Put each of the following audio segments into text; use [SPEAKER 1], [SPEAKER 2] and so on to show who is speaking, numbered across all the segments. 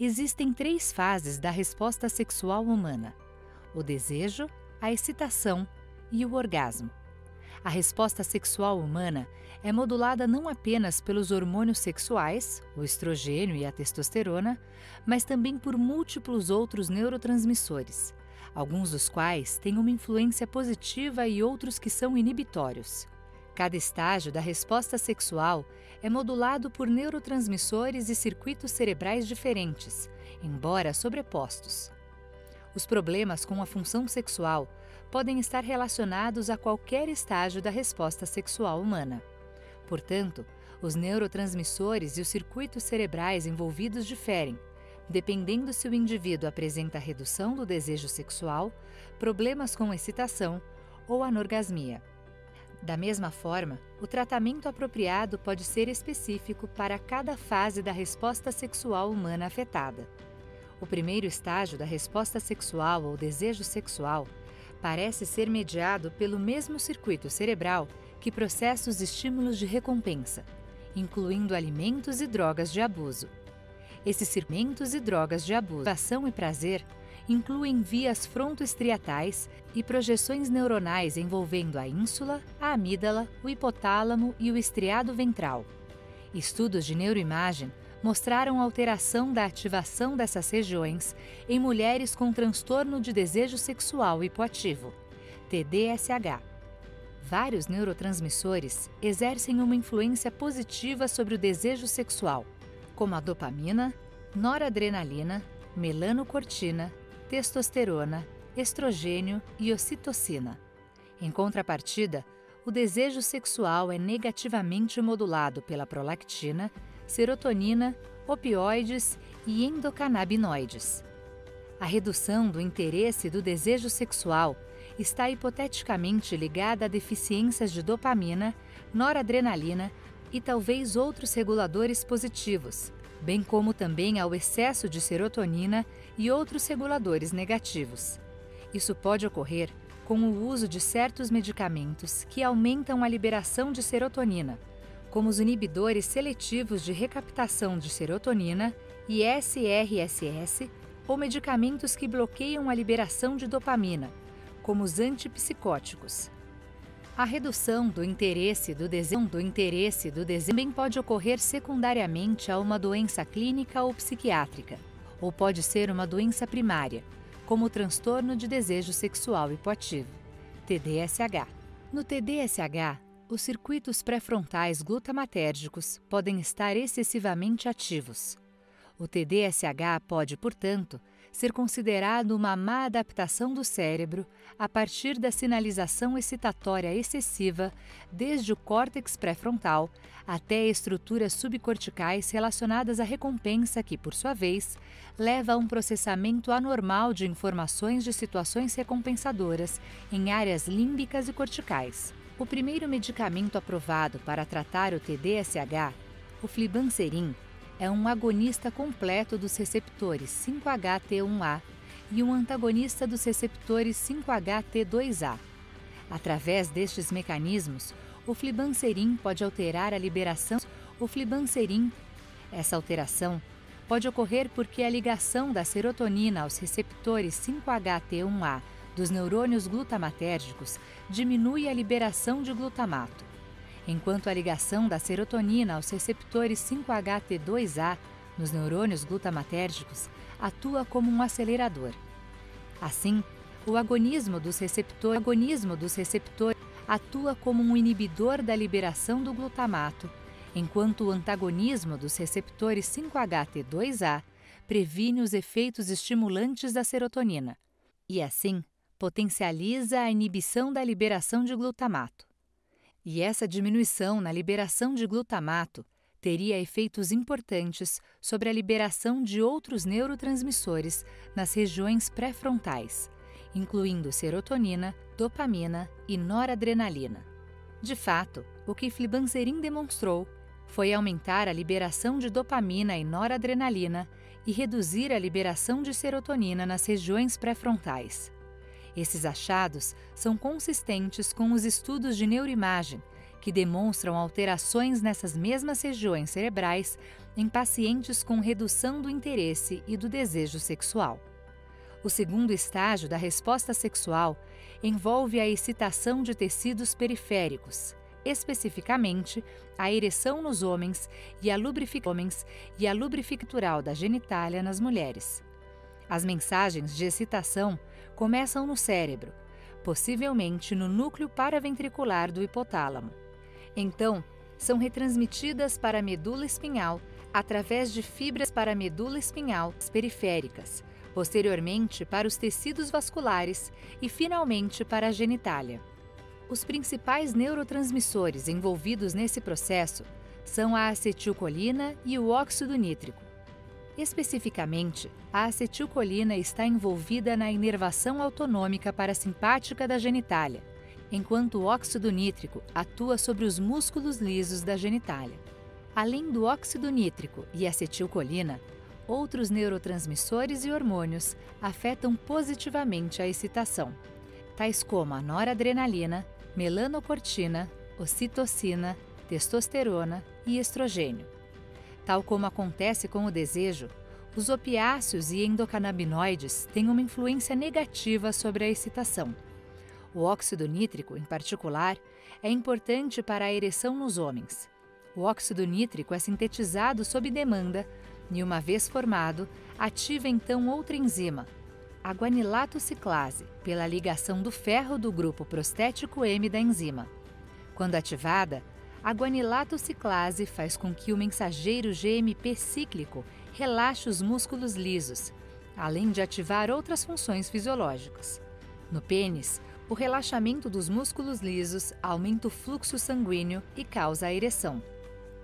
[SPEAKER 1] Existem 3 fases da resposta sexual humana: o desejo, a excitação e o orgasmo. A resposta sexual humana é modulada não apenas pelos hormônios sexuais, o estrogênio e a testosterona, mas também por múltiplos outros neurotransmissores, alguns dos quais têm uma influência positiva e outros que são inibitórios. Cada estágio da resposta sexual é modulado por neurotransmissores e circuitos cerebrais diferentes, embora sobrepostos. Os problemas com a função sexual podem estar relacionados a qualquer estágio da resposta sexual humana. Portanto, os neurotransmissores e os circuitos cerebrais envolvidos diferem, dependendo se o indivíduo apresenta redução do desejo sexual, problemas com excitação ou anorgasmia. Da mesma forma, o tratamento apropriado pode ser específico para cada fase da resposta sexual humana afetada. O primeiro estágio da resposta sexual ou desejo sexual parece ser mediado pelo mesmo circuito cerebral que processa os estímulos de recompensa, incluindo alimentos e drogas de abuso. Esses circuitos e drogas de abuso, ação e prazer incluem vias frontoestriatais e projeções neuronais envolvendo a ínsula, a amígdala, o hipotálamo e o estriado ventral. Estudos de neuroimagem mostraram alteração da ativação dessas regiões em mulheres com transtorno de desejo sexual hipoativo, TDSH. Vários neurotransmissores exercem uma influência positiva sobre o desejo sexual, como a dopamina, noradrenalina, melanocortina, testosterona, estrogênio e ocitocina. Em contrapartida, o desejo sexual é negativamente modulado pela prolactina, serotonina, opioides e endocannabinoides. A redução do interesse do desejo sexual está hipoteticamente ligada a deficiências de dopamina, noradrenalina e talvez outros reguladores positivos, bem como também ao excesso de serotonina e outros reguladores negativos. Isso pode ocorrer com o uso de certos medicamentos que aumentam a liberação de serotonina, como os inibidores seletivos de recaptação de serotonina, SRSS, ou medicamentos que bloqueiam a liberação de dopamina, como os antipsicóticos. A redução do interesse do desejo também pode ocorrer secundariamente a uma doença clínica ou psiquiátrica, ou pode ser uma doença primária, como o transtorno de desejo sexual hipoativo, TDSH. No TDSH, os circuitos pré-frontais glutamatérgicos podem estar excessivamente ativos. O TDSH pode, portanto, ser considerado uma má adaptação do cérebro a partir da sinalização excitatória excessiva desde o córtex pré-frontal até estruturas subcorticais relacionadas à recompensa que, por sua vez, leva a um processamento anormal de informações de situações recompensadoras em áreas límbicas e corticais. O primeiro medicamento aprovado para tratar o TDSH, o flibanserin, é um agonista completo dos receptores 5-HT1A e um antagonista dos receptores 5-HT2A. Através destes mecanismos, o flibanserin pode alterar a liberação. Essa alteração pode ocorrer porque a ligação da serotonina aos receptores 5-HT1A dos neurônios glutamatérgicos diminui a liberação de glutamato, enquanto a ligação da serotonina aos receptores 5-HT2A nos neurônios glutamatérgicos atua como um acelerador. Assim, o agonismo dos receptores atua como um inibidor da liberação do glutamato, enquanto o antagonismo dos receptores 5-HT2A previne os efeitos estimulantes da serotonina e, assim, potencializa a inibição da liberação de glutamato. E essa diminuição na liberação de glutamato teria efeitos importantes sobre a liberação de outros neurotransmissores nas regiões pré-frontais, incluindo serotonina, dopamina e noradrenalina. De fato, o que flibanserin demonstrou foi aumentar a liberação de dopamina e noradrenalina e reduzir a liberação de serotonina nas regiões pré-frontais. Esses achados são consistentes com os estudos de neuroimagem, que demonstram alterações nessas mesmas regiões cerebrais em pacientes com redução do interesse e do desejo sexual. O segundo estágio da resposta sexual envolve a excitação de tecidos periféricos, especificamente a ereção nos homens e a lubrificatural da genitália nas mulheres. As mensagens de excitação começam no cérebro, possivelmente no núcleo paraventricular do hipotálamo. Então, são retransmitidas para a medula espinhal através de fibras para a medula espinhal periféricas, posteriormente para os tecidos vasculares e finalmente para a genitália. Os principais neurotransmissores envolvidos nesse processo são a acetilcolina e o óxido nítrico. Especificamente, a acetilcolina está envolvida na inervação autonômica parasimpática da genitália, enquanto o óxido nítrico atua sobre os músculos lisos da genitália. Além do óxido nítrico e acetilcolina, outros neurotransmissores e hormônios afetam positivamente a excitação, tais como a noradrenalina, melanocortina, ocitocina, testosterona e estrogênio. Tal como acontece com o desejo, os opiáceos e endocannabinoides têm uma influência negativa sobre a excitação. O óxido nítrico, em particular, é importante para a ereção nos homens. O óxido nítrico é sintetizado sob demanda e, uma vez formado, ativa então outra enzima, a guanilatociclase, pela ligação do ferro do grupo prostético M da enzima. Quando ativada, a guanilatociclase faz com que o mensageiro GMP cíclico relaxe os músculos lisos, além de ativar outras funções fisiológicas. No pênis, o relaxamento dos músculos lisos aumenta o fluxo sanguíneo e causa a ereção.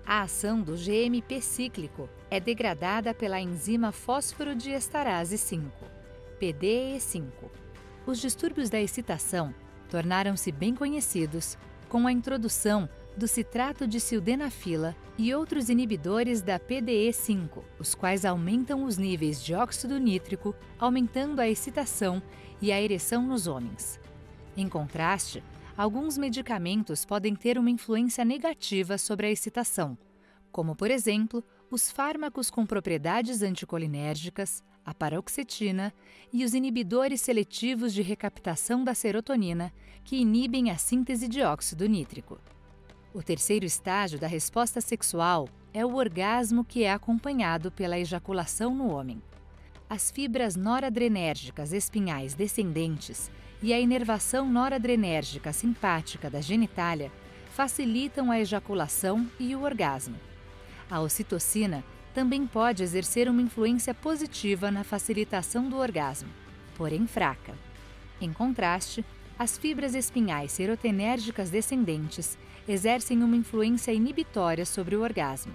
[SPEAKER 1] A ação do GMP cíclico é degradada pela enzima fosforodiesterase 5, PDE5. Os distúrbios da excitação tornaram-se bem conhecidos com a introdução do citrato de sildenafila e outros inibidores da PDE5, os quais aumentam os níveis de óxido nítrico, aumentando a excitação e a ereção nos homens. Em contraste, alguns medicamentos podem ter uma influência negativa sobre a excitação, como, por exemplo, os fármacos com propriedades anticolinérgicas, a paroxetina e os inibidores seletivos de recaptação da serotonina, que inibem a síntese de óxido nítrico. O terceiro estágio da resposta sexual é o orgasmo, que é acompanhado pela ejaculação no homem. As fibras noradrenérgicas espinhais descendentes e a inervação noradrenérgica simpática da genitália facilitam a ejaculação e o orgasmo. A ocitocina também pode exercer uma influência positiva na facilitação do orgasmo, porém fraca. Em contraste, as fibras espinhais serotonérgicas descendentes exercem uma influência inibitória sobre o orgasmo.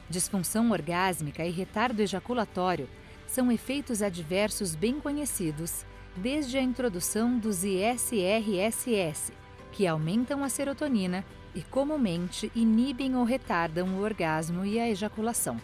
[SPEAKER 1] Disfunção orgásmica e retardo ejaculatório são efeitos adversos bem conhecidos desde a introdução dos ISRSS, que aumentam a serotonina e comumente inibem ou retardam o orgasmo e a ejaculação.